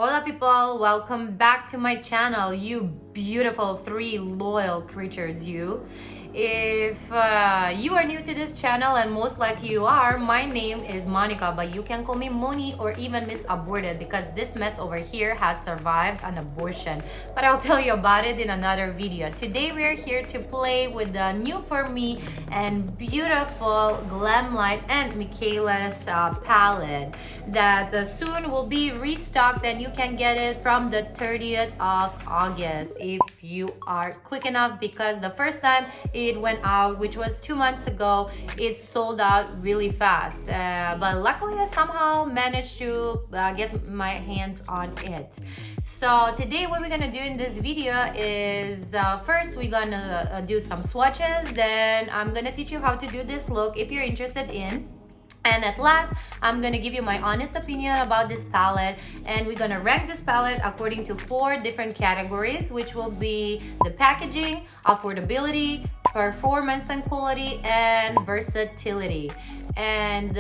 Hola people, welcome back to my channel, you beautiful three loyal creatures, you. If you are new to this channel, and most likely you are, my name is Monica, but you can call me Moni or even Miss Aborted because this mess over here has survived an abortion. But I'll tell you about it in another video. Today we are here to play with the new for me and beautiful Glamlite and Mikayla's palette that soon will be restocked, and you can get it from the 30th of August if you are quick enough, because the first time it went out, which was 2 months ago, it sold out really fast, but luckily I somehow managed to get my hands on it. So today what we're gonna do in this video is first we're gonna do some swatches, then I'm gonna teach you how to do this look if you're interested in, and at last I'm gonna give you my honest opinion about this palette, and we're gonna rank this palette according to 4 different categories, which will be the packaging, affordability, performance and quality, and versatility. And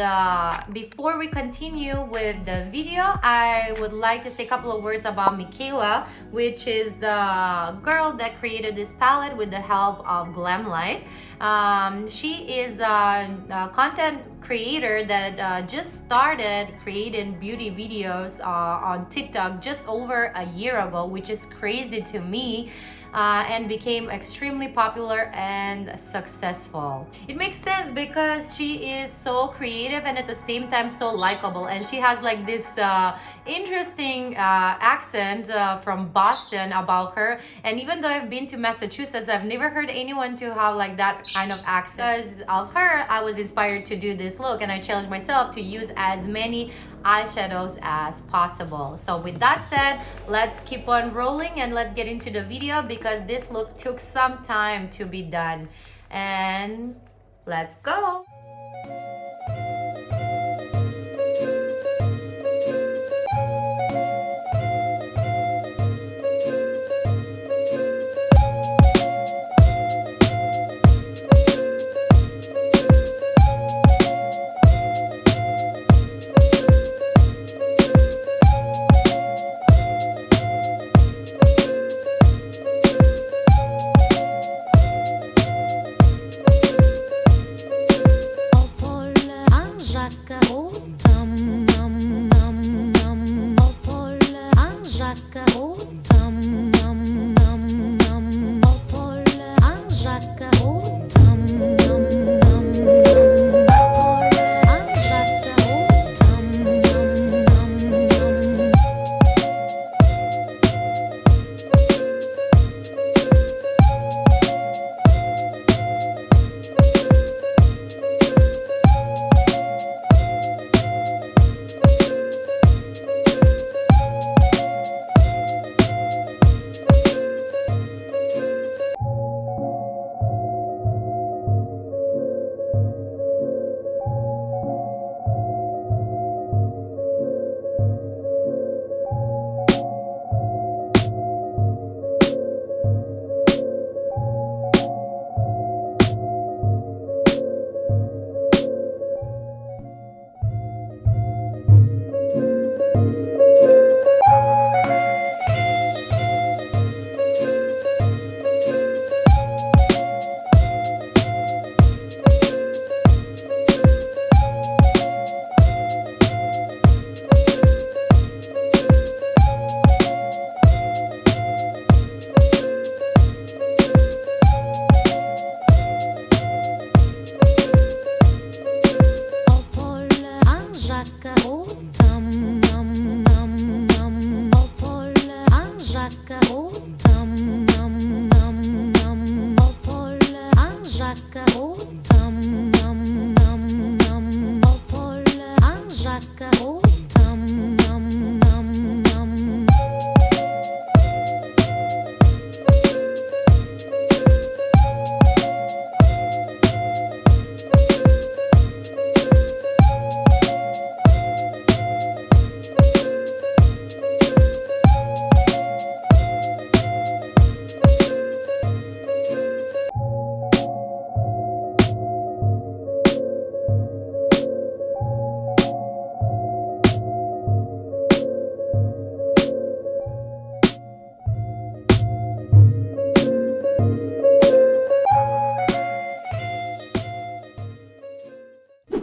before we continue with the video, I would like to say a couple of words about Mikayla, which is the girl that created this palette with the help of Glamlite. She is a content creator that just started creating beauty videos on TikTok just over a year ago, which is crazy to me. And became extremely popular and successful. It makes sense because she is so creative and at the same time so likable, and she has like this interesting accent from Boston about her. And even though I've been to Massachusetts, I've never heard anyone to have like that kind of accent. Because of her, I was inspired to do this look, and I challenged myself to use as many eyeshadows as possible. So with that said, let's keep on rolling and let's get into the video, because this look took some time to be done. And let's go.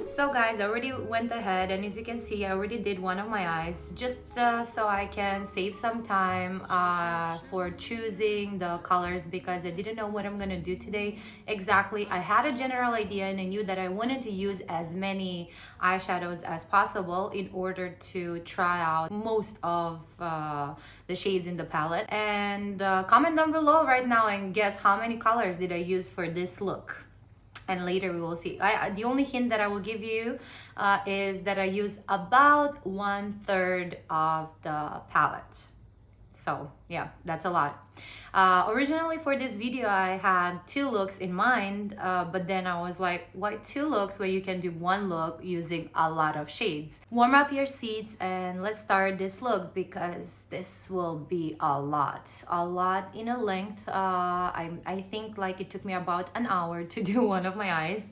So guys, I already went ahead, and as you can see, I already did one of my eyes, just so I can save some time for choosing the colors, because I didn't know what I'm gonna do today exactly. I had a general idea, and I knew that I wanted to use as many eyeshadows as possible in order to try out most of the shades in the palette. And comment down below right now and guess how many colors did I use for this look. And later we will see. The only hint that I will give you is that I use about 1/3 of the palette. So yeah, that's a lot. Originally for this video, I had 2 looks in mind, but then I was like, why 2 looks when you can do 1 look using a lot of shades? Warm up your seats and let's start this look, because this will be a lot in a length. I think like it took me about an hour to do one of my eyes.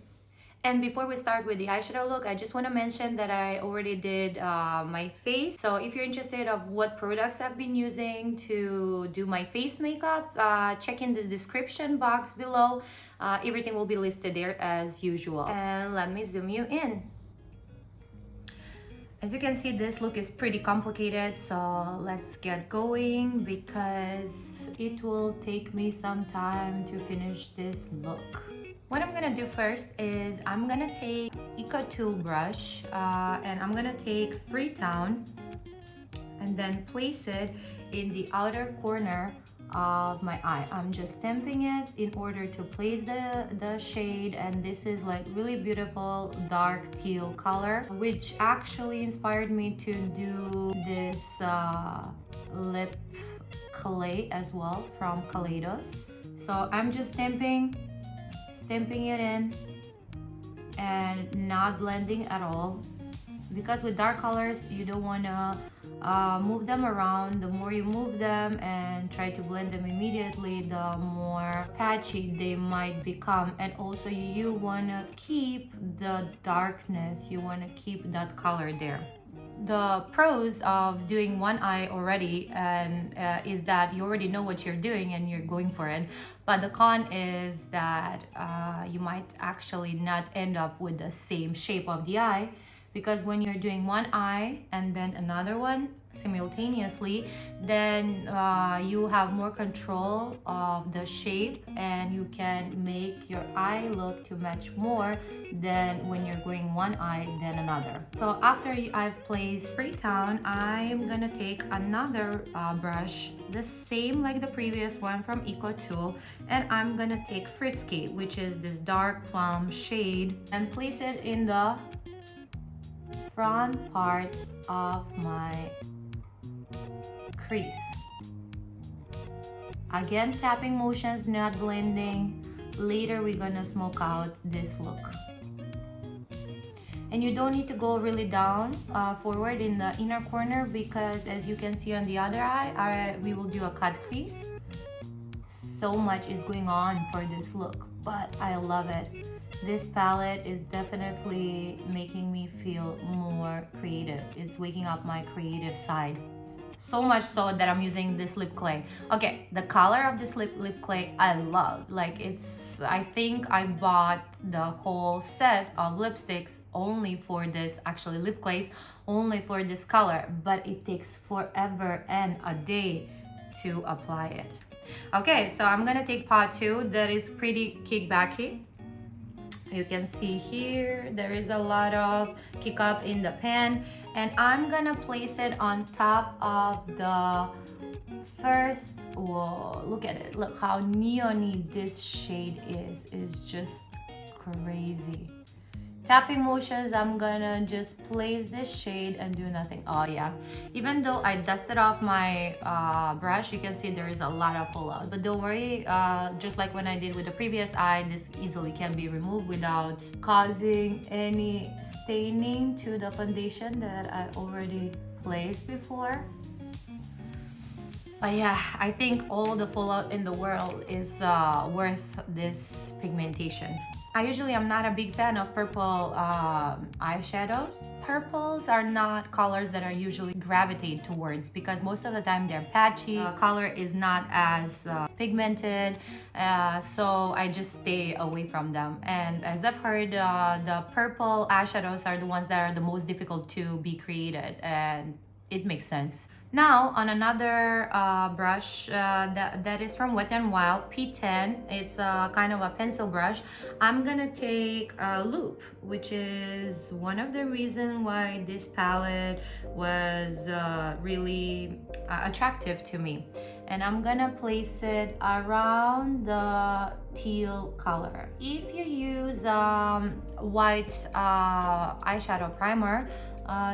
And before we start with the eyeshadow look, I just want to mention that I already did my face. So if you're interested of what products I've been using to do my face makeup, check in the description box below. Everything will be listed there as usual. And let me zoom you in. As you can see, this look is pretty complicated, so let's get going because it will take me some time to finish this look. What I'm gonna do first is I'm gonna take Eco Tool brush and I'm gonna take Freetown and then place it in the outer corner of my eye. I'm just stamping it in order to place the shade, and this is like really beautiful dark teal color, which actually inspired me to do this lip clay as well from Kaleidos. So I'm just stamping it in and not blending at all, because with dark colors you don't want to move them around. The more you move them and try to blend them immediately, the more patchy they might become. And also you want to keep the darkness, you want to keep that color there. The pros of doing one eye already is that you already know what you're doing and you're going for it. But the con is that you might actually not end up with the same shape of the eye, because when you're doing one eye and then another one simultaneously, then you have more control of the shape and you can make your eye look to match more than when you're going one eye then another. So after I've placed Freetown, I'm gonna take another brush, the same like the previous one from Eco Tool, and I'm gonna take Frisky, which is this dark plum shade, and place it in the front part of my crease. Again, tapping motions, not blending. Later we're gonna smoke out this look. And you don't need to go really down forward in the inner corner, because as you can see on the other eye, we will do a cut crease. So much is going on for this look, but I love it. This palette is definitely making me feel more creative. It's waking up my creative side. So much so that I'm using this lip clay. Okay, the color of this lip clay I love. Like I think I bought the whole set of lipsticks only for this, actually lip clays, only for this color, but it takes forever and a day to apply it. Okay, so I'm gonna take pot 2 that is pretty kickbacky. You can see here there is a lot of kick up in the pan, and I'm gonna place it on top of the first. Whoa, look at it, look how neon-y this shade is. It's just crazy. Tapping motions, I'm gonna just place this shade and do nothing. Oh yeah, even though I dusted off my brush, you can see there is a lot of fallout, but don't worry, just like when I did with the previous eye, this easily can be removed without causing any staining to the foundation that I already placed before. But yeah, I think all the fallout in the world is worth this pigmentation. I usually am not a big fan of purple eyeshadows. Purples are not colors that I usually gravitate towards because most of the time they're patchy. Color is not as pigmented, so I just stay away from them. And as I've heard, the purple eyeshadows are the ones that are the most difficult to be created, and it makes sense. Now on another brush that is from Wet n Wild, P10. It's a kind of a pencil brush. I'm gonna take a loop, which is one of the reasons why this palette was really attractive to me. And I'm gonna place it around the teal color. If you use white eyeshadow primer,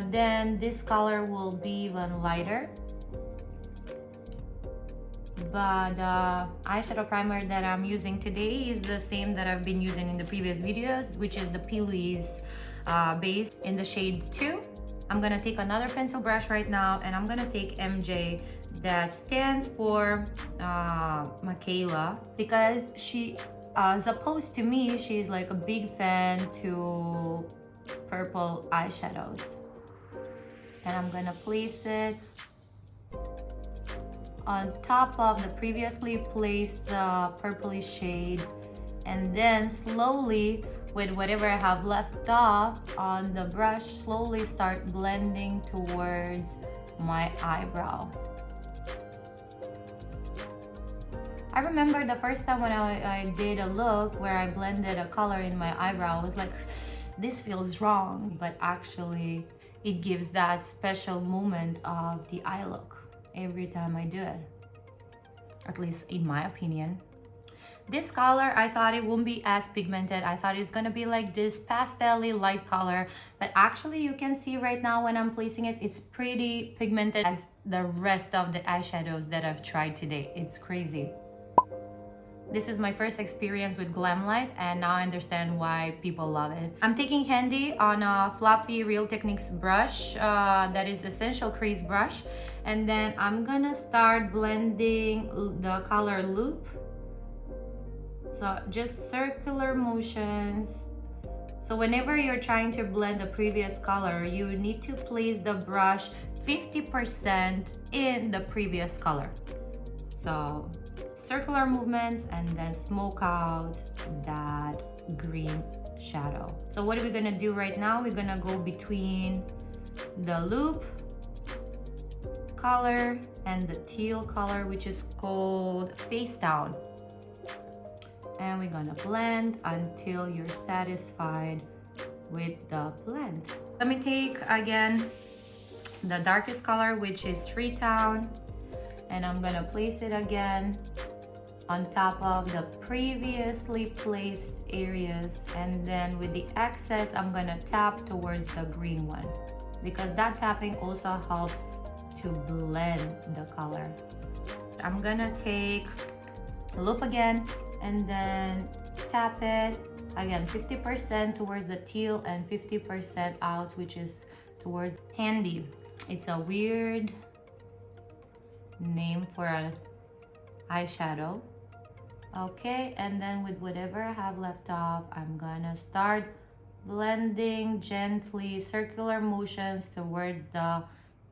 then this color will be even lighter. But the eyeshadow primer that I'm using today is the same that I've been using in the previous videos, which is the P.Louise base in the shade 2. I'm gonna take another pencil brush right now, and I'm gonna take MJ, that stands for Mikayla, because she, as opposed to me, she's like a big fan to purple eyeshadows. And I'm gonna place it on top of the previously placed purplish shade, and then slowly, with whatever I have left off on the brush, slowly start blending towards my eyebrow. I remember the first time when I did a look where I blended a color in my eyebrow, I was like, this feels wrong, but actually it gives that special moment of the eye look every time I do it, at least in my opinion. This color, I thought it wouldn't be as pigmented. I thought it's gonna be like this pastel-y light color, but actually you can see right now when I'm placing it, it's pretty pigmented as the rest of the eyeshadows that I've tried today. It's crazy. This is my first experience with Glamlite, and now I understand why people love it. I'm taking handy on a fluffy Real Techniques brush that is Essential Crease brush, and then I'm gonna start blending the color loop. So just circular motions. So whenever you're trying to blend the previous color, you need to place the brush 50% in the previous color. So circular movements, and then smoke out that green shadow. So what are we gonna do right now? We're gonna go between the loop color and the teal color, which is called Face Down. And we're gonna blend until you're satisfied with the blend. Let me take again the darkest color, which is Freetown, and I'm gonna place it again on top of the previously placed areas, and then with the excess I'm gonna tap towards the green one, because that tapping also helps to blend the color. I'm gonna take a loop again and then tap it again 50% towards the teal and 50% out, which is towards Handy. It's a weird name for an eyeshadow. Okay, and then with whatever I have left off, I'm gonna start blending gently, circular motions towards the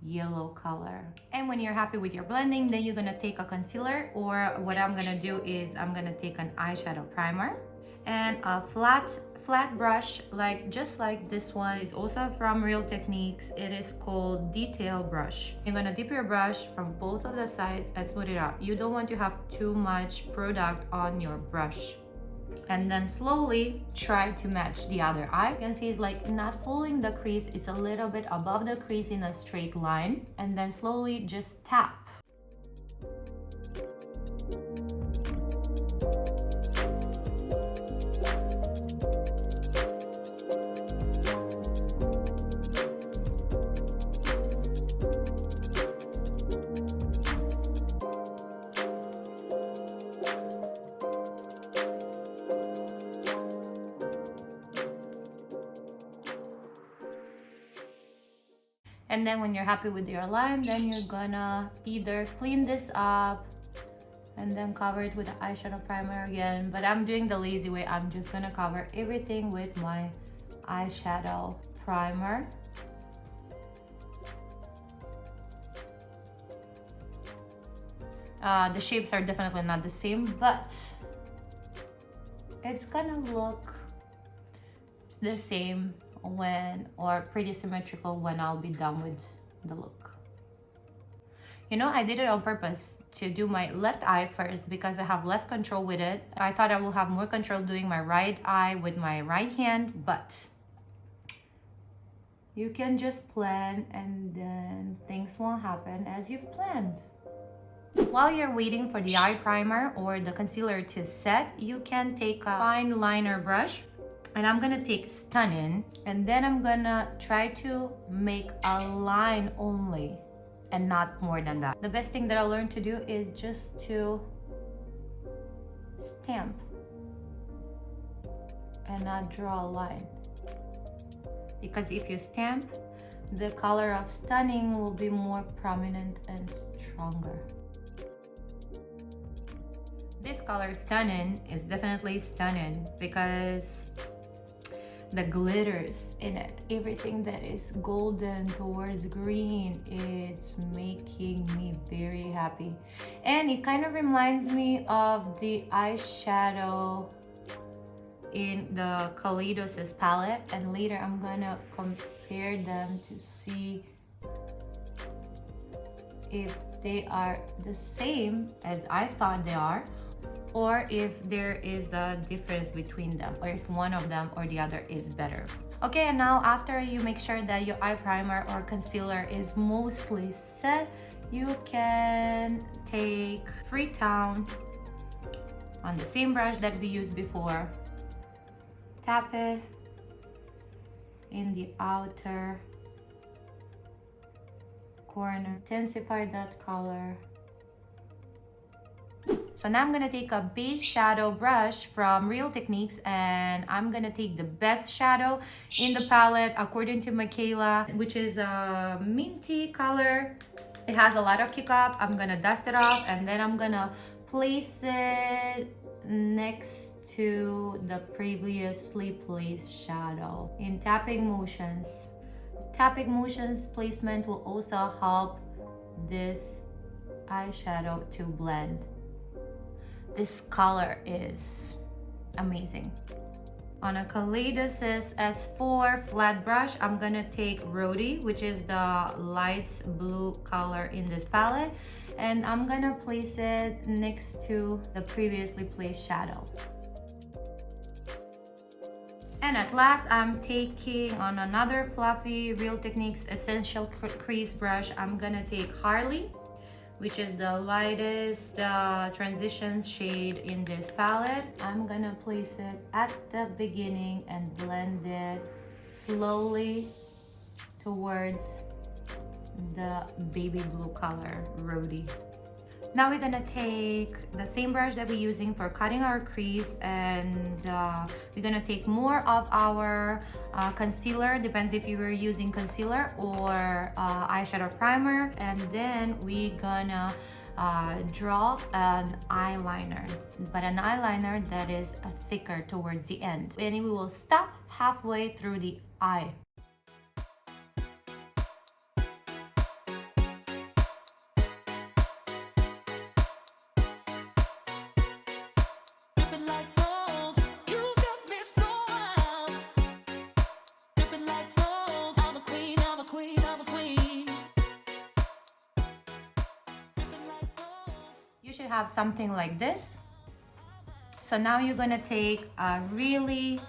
yellow color. And when you're happy with your blending, then you're gonna take a concealer, or what I'm gonna do is I'm gonna take an eyeshadow primer and a flat brush, just like this one is also from Real Techniques. It is called Detail Brush. You're gonna dip your brush from both of the sides and smooth it out. You don't want to have too much product on your brush. And then slowly try to match the other eye. You can see it's like not following the crease, it's a little bit above the crease in a straight line. And then slowly just tap. And then when you're happy with your line, then you're gonna either clean this up and then cover it with the eyeshadow primer again. But I'm doing the lazy way. I'm just gonna cover everything with my eyeshadow primer. The shapes are definitely not the same, but it's gonna look the same when, or pretty symmetrical when I'll be done with the look. You know, I did it on purpose to do my left eye first because I have less control with it. I thought I will have more control doing my right eye with my right hand, but you can just plan and then things won't happen as you've planned. While you're waiting for the eye primer or the concealer to set, you can take a fine liner brush, and I'm gonna take Stunning, and then I'm gonna try to make a line only and not more than that. The best thing that I learned to do is just to stamp and not draw a line, because if you stamp, the color of Stunning will be more prominent and stronger. This color Stunning is definitely stunning because the glitters in it, everything that is golden towards green, it's making me very happy. And it kind of reminds me of the eyeshadow in the Kaleidos palette, and later I'm gonna compare them to see if they are the same as I thought they are, or if there is a difference between them, or if one of them or the other is better. Okay, and now after you make sure that your eye primer or concealer is mostly set, you can take Freetown on the same brush that we used before, tap it in the outer corner, intensify that color. So now I'm gonna take a beige shadow brush from Real Techniques, and I'm gonna take the best shadow in the palette according to Mikayla, which is a minty color. It has a lot of kick up. I'm gonna dust it off, and then I'm gonna place it next to the previously placed shadow in tapping motions. Tapping motions placement will also help this eyeshadow to blend. This color is amazing. On a Kaleidos S4 flat brush, I'm gonna take Rody, which is the light blue color in this palette, and I'm gonna place it next to the previously placed shadow. And at last, I'm taking on another fluffy Real Techniques Essential Crease brush. I'm gonna take Harley, which is the lightest transition shade in this palette. I'm gonna place it at the beginning and blend it slowly towards the baby blue color, Rody. Now we're gonna take the same brush that we're using for cutting our crease, and we're gonna take more of our concealer, depends if you were using concealer or eyeshadow primer, and then we're gonna draw an eyeliner, but an eyeliner that is thicker towards the end, and we will stop halfway through the eye. You should have something like this. So now you're gonna take a really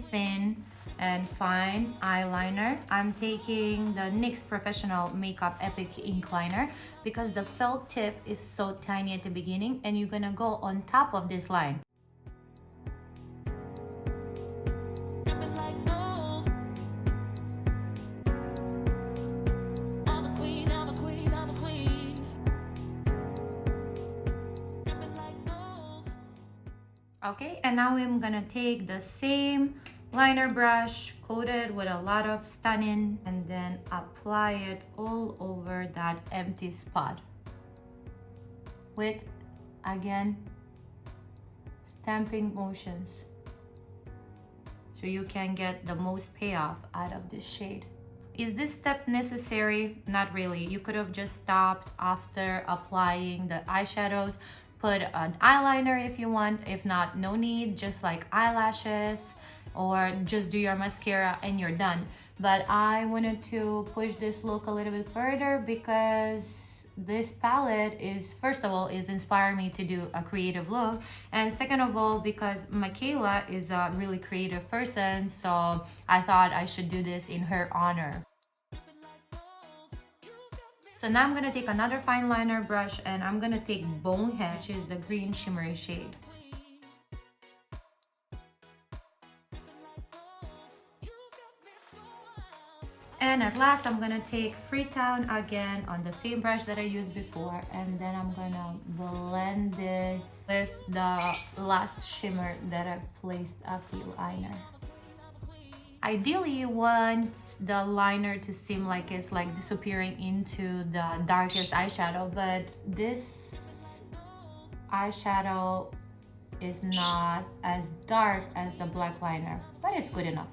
thin and fine eyeliner. I'm taking the NYX Professional Makeup Epic Ink Liner because the felt tip is so tiny at the beginning, and you're gonna go on top of this line. Okay, and now I'm gonna take the same liner brush, coat it with a lot of stunning, and then apply it all over that empty spot with, again, stamping motions, so you can get the most payoff out of this shade. Is this step necessary? Not really. You could have just stopped after applying the eyeshadows, put an eyeliner if you want. If not, no need, just like eyelashes, or just do your mascara and you're done. But I wanted to push this look a little bit further because this palette is, first of all, is inspiring me to do a creative look, and second of all, because Mikayla is a really creative person, so I thought I should do this in her honor. So now I'm gonna take another fine liner brush and I'm gonna take Bonehead, which is the green shimmery shade. And at last, I'm gonna take Freetown again on the same brush that I used before, and then I'm gonna blend it with the last shimmer that I've placed at the liner. Ideally, you want the liner to seem like it's like disappearing into the darkest eyeshadow, but this eyeshadow is not as dark as the black liner, but it's good enough.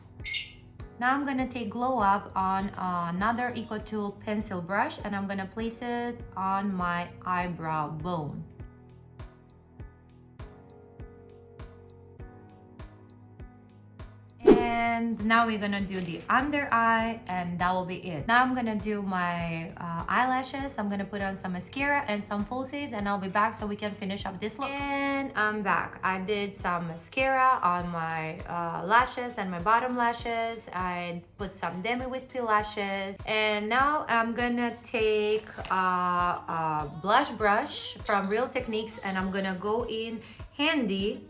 Now I'm gonna take Glow Up on another Eco Tool pencil brush, and I'm gonna place it on my eyebrow bone. And now we're gonna do the under eye, and that will be it. Now I'm gonna do my eyelashes. I'm gonna put on some mascara and some falsies, and I'll be back so we can finish up this look. And I'm back. I did some mascara on my lashes and my bottom lashes. I put some demi wispy lashes, and now I'm gonna take a blush brush from Real Techniques, and I'm gonna go in handy,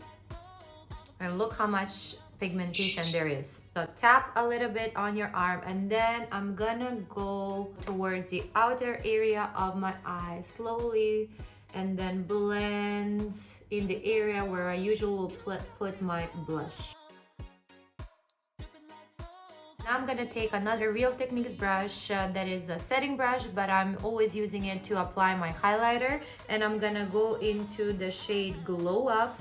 and look how much pigmentation there is. So tap a little bit on your arm, and then I'm gonna go towards the outer area of my eye slowly, and then blend in the area where I usually put my blush. Now I'm gonna take another Real Techniques brush that is a setting brush, but I'm always using it to apply my highlighter, and I'm gonna go into the shade Glow Up,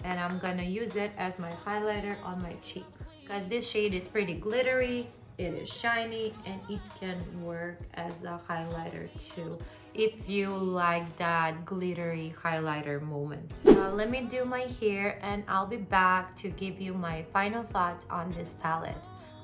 and I'm gonna use it as my highlighter on my cheek, because this shade is pretty glittery, it is shiny, and it can work as a highlighter too if you like that glittery highlighter moment. Let me do my hair, and I'll be back to give you my final thoughts on this palette.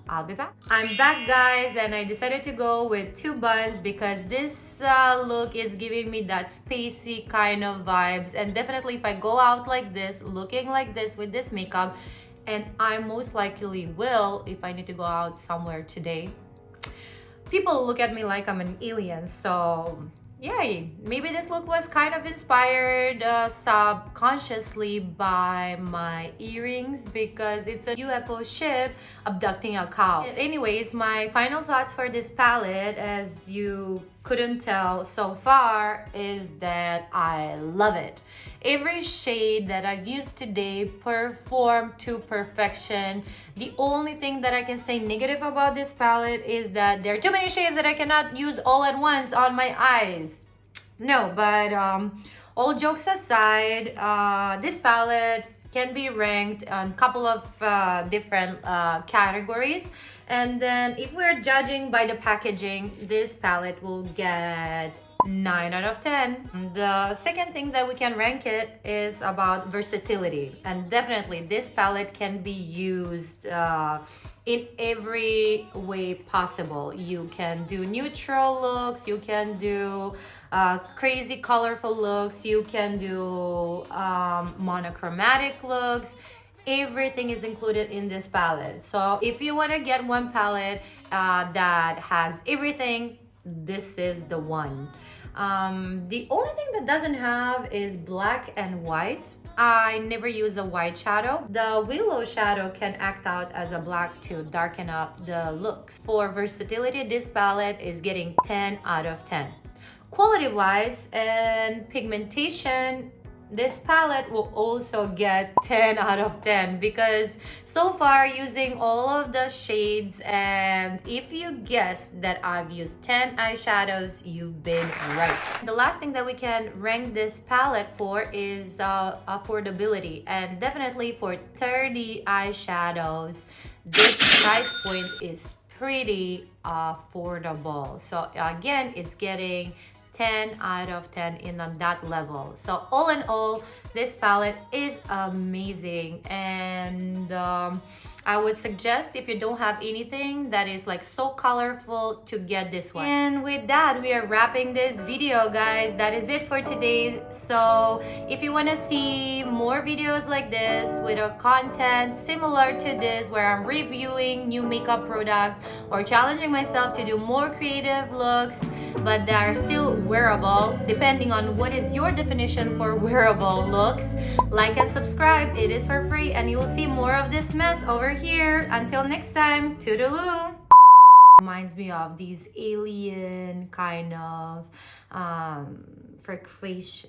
I'll be back. I'm back, guys, and I decided to go with 2 buns because this look is giving me that spacey kind of vibes, and definitely if I go out like this, looking like this with this makeup, and I most likely will if I need to go out somewhere today, people look at me like I'm an alien. So yay, maybe this look was kind of inspired subconsciously by my earrings, because it's a UFO ship abducting a cow. Anyways, my final thoughts for this palette, as you couldn't tell so far, is that I love it. Every shade that I've used today performed to perfection. The only thing that I can say negative about this palette is that there are too many shades that I cannot use all at once on my eyes. No, but all jokes aside, this palette can be ranked on a couple of different categories. And then if we're judging by the packaging, this palette will get 9 out of 10. The second thing that we can rank it is about versatility, and definitely this palette can be used in every way possible. You can do neutral looks, you can do crazy colorful looks, you can do monochromatic looks. Everything is included in this palette. So if you want to get one palette that has everything, this is the one. The only thing that doesn't have is black and white. I never use a white shadow. The willow shadow can act out as a black to darken up the looks. For versatility, this palette is getting 10 out of 10. Quality wise and pigmentation, this palette will also get 10 out of 10 because so far using all of the shades, and if you guessed that I've used 10 eyeshadows, you've been right. The last thing that we can rank this palette for is affordability, and definitely for 30 eyeshadows this price point is pretty affordable. So again, it's getting 10 out of 10 in on that level. So all in all, this palette is amazing, and I would suggest if you don't have anything that is like so colorful to get this one. And with that, we are wrapping this video, guys. That is it for today. So if you want to see more videos like this with a content similar to this where I'm reviewing new makeup products or challenging myself to do more creative looks but that are still wearable, depending on what is your definition for wearable looks, like and subscribe. It is for free, and you will see more of this mess over here. Until next time, toodaloo. Reminds me of these alien kind of frequencies.